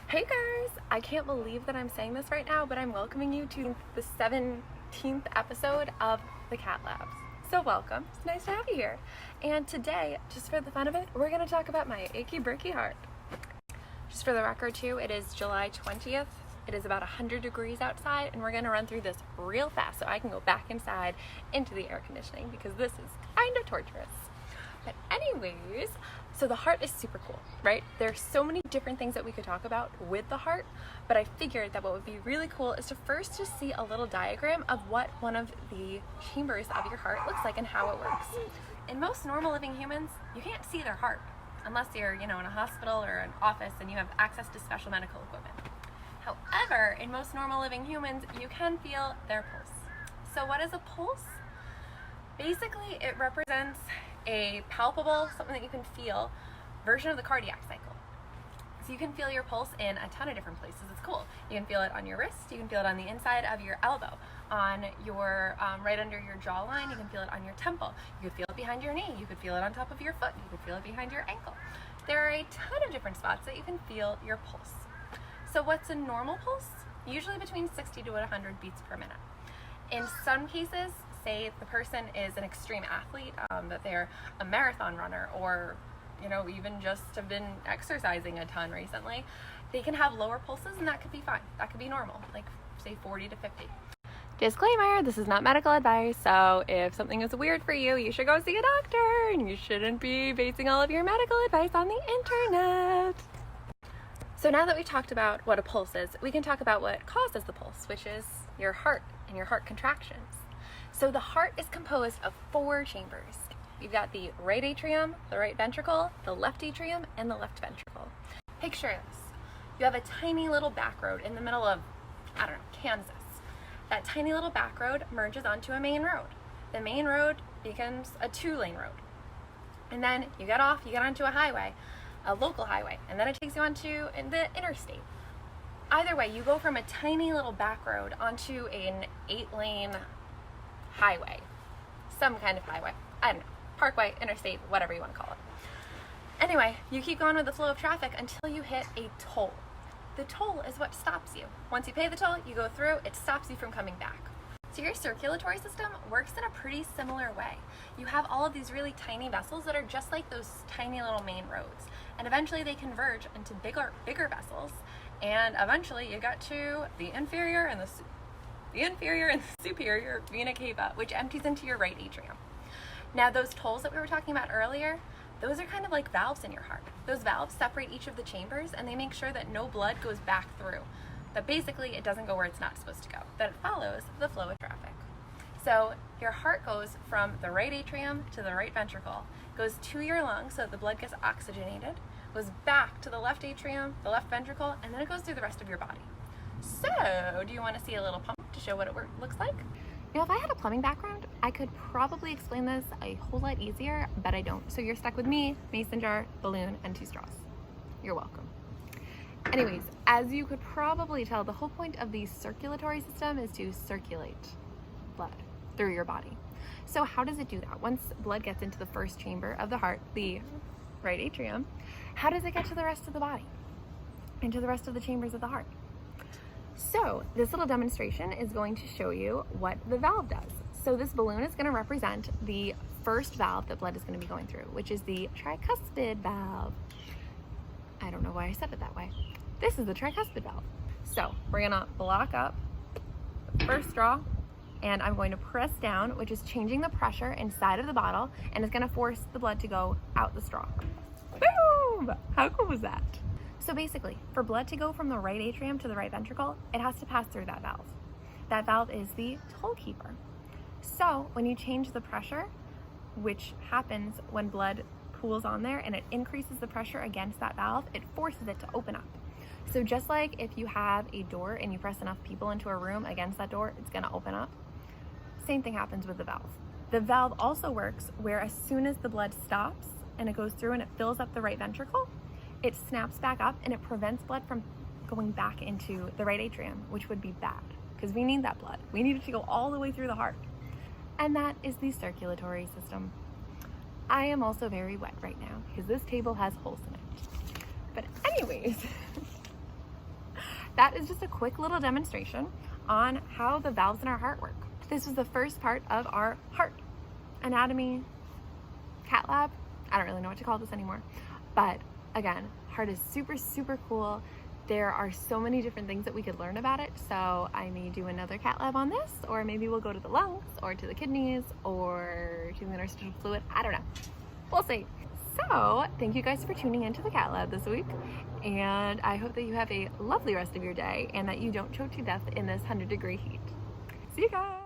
Hey guys, I can't believe that I'm saying this right now, but I'm welcoming you to the 17th episode of the Cat Labs. So welcome, it's nice to have you here. And today, just for the fun of it, we're gonna talk about my achy breaky heart. Just for the record too, it is July 20th. It is about 100 degrees outside, and we're gonna run through this real fast so I can go back inside into the air conditioning because this is kind of torturous. But anyways, so the heart is super cool, right? There's so many different things that we could talk about with the heart, but I figured that what would be really cool is to first just see a little diagram of what one of the chambers of your heart looks like and how it works. In most normal living humans, you can't see their heart unless you're, in a hospital or an office and you have access to special medical equipment. However, in most normal living humans, you can feel their pulse. So what is a pulse? Basically, it represents a palpable, something that you can feel, version of the cardiac cycle. So you can feel your pulse in a ton of different places. It's cool. You can feel it on your wrist, you can feel it on the inside of your elbow, on your, right under your jawline, you can feel it on your temple, you could feel it behind your knee, you could feel it on top of your foot, you could feel it behind your ankle. There are a ton of different spots that you can feel your pulse. So what's a normal pulse? Usually between 60 to 100 beats per minute. In some cases, say the person is an extreme athlete, that they're a marathon runner or, even just have been exercising a ton recently, they can have lower pulses and that could be fine. That could be normal, like say 40 to 50. Disclaimer, this is not medical advice, so if something is weird for you, you should go see a doctor and you shouldn't be basing all of your medical advice on the internet. So now that we've talked about what a pulse is, we can talk about what causes the pulse, which is your heart and your heart contractions. So the heart is composed of 4 chambers. You've got the right atrium, the right ventricle, the left atrium, and the left ventricle. Picture this. You have a tiny little back road in the middle of, Kansas. That tiny little back road merges onto a main road. The main road becomes a 2-lane road. And then you get off, you get onto a highway, a local highway, and then it takes you onto the interstate. Either way, you go from a tiny little back road onto an 8-lane highway, some kind of highway, I don't know, parkway, interstate, whatever you want to call it. Anyway, you keep going with the flow of traffic until you hit a toll. The toll is what stops you. Once you pay the toll, you go through, it stops you from coming back. So your circulatory system works in a pretty similar way. You have all of these really tiny vessels that are just like those tiny little main roads, and eventually they converge into bigger vessels, and eventually you get to the inferior and the superior vena cava, which empties into your right atrium. Now those tolls that we were talking about earlier, those are kind of like valves in your heart. Those valves separate each of the chambers and they make sure that no blood goes back through. That basically it doesn't go where it's not supposed to go, that it follows the flow of traffic. So your heart goes from the right atrium to the right ventricle, goes to your lungs so that the blood gets oxygenated, goes back to the left atrium, the left ventricle, and then it goes through the rest of your body. So, do you want to see a little pump to show what it looks like? If I had a plumbing background, I could probably explain this a whole lot easier, but I don't. So you're stuck with me, mason jar, balloon, and 2 straws. You're welcome. Anyways, as you could probably tell, the whole point of the circulatory system is to circulate blood through your body. So how does it do that? Once blood gets into the first chamber of the heart, the right atrium, how does it get to the rest of the body? Into the rest of the chambers of the heart? So this little demonstration is going to show you what the valve does. So this balloon is going to represent the first valve that blood is going to be going through, which is the tricuspid valve. I don't know why I said it that way. This is the tricuspid valve. So we're going to block up the first straw, and I'm going to press down, which is changing the pressure inside of the bottle, and it's going to force the blood to go out the straw. Boom! How cool was that? So basically, for blood to go from the right atrium to the right ventricle, it has to pass through that valve. That valve is the toll keeper. So when you change the pressure, which happens when blood pools on there and it increases the pressure against that valve, it forces it to open up. So just like if you have a door and you press enough people into a room against that door, it's going to open up. Same thing happens with the valve. The valve also works where as soon as the blood stops and it goes through and it fills up the right ventricle, it snaps back up and it prevents blood from going back into the right atrium, which would be bad because we need that blood. We need it to go all the way through the heart. And that is the circulatory system. I am also very wet right now because this table has holes in it. But anyways, that is just a quick little demonstration on how the valves in our heart work. This was the first part of our heart anatomy cat lab. I don't really know what to call this anymore, but again, heart is super, super cool. There are so many different things that we could learn about it. So I may do another cat lab on this, or maybe we'll go to the lungs or to the kidneys or to the interstitial fluid. I don't know. We'll see. So thank you guys for tuning into the cat lab this week. And I hope that you have a lovely rest of your day and that you don't choke to death in this 100-degree heat. See you guys.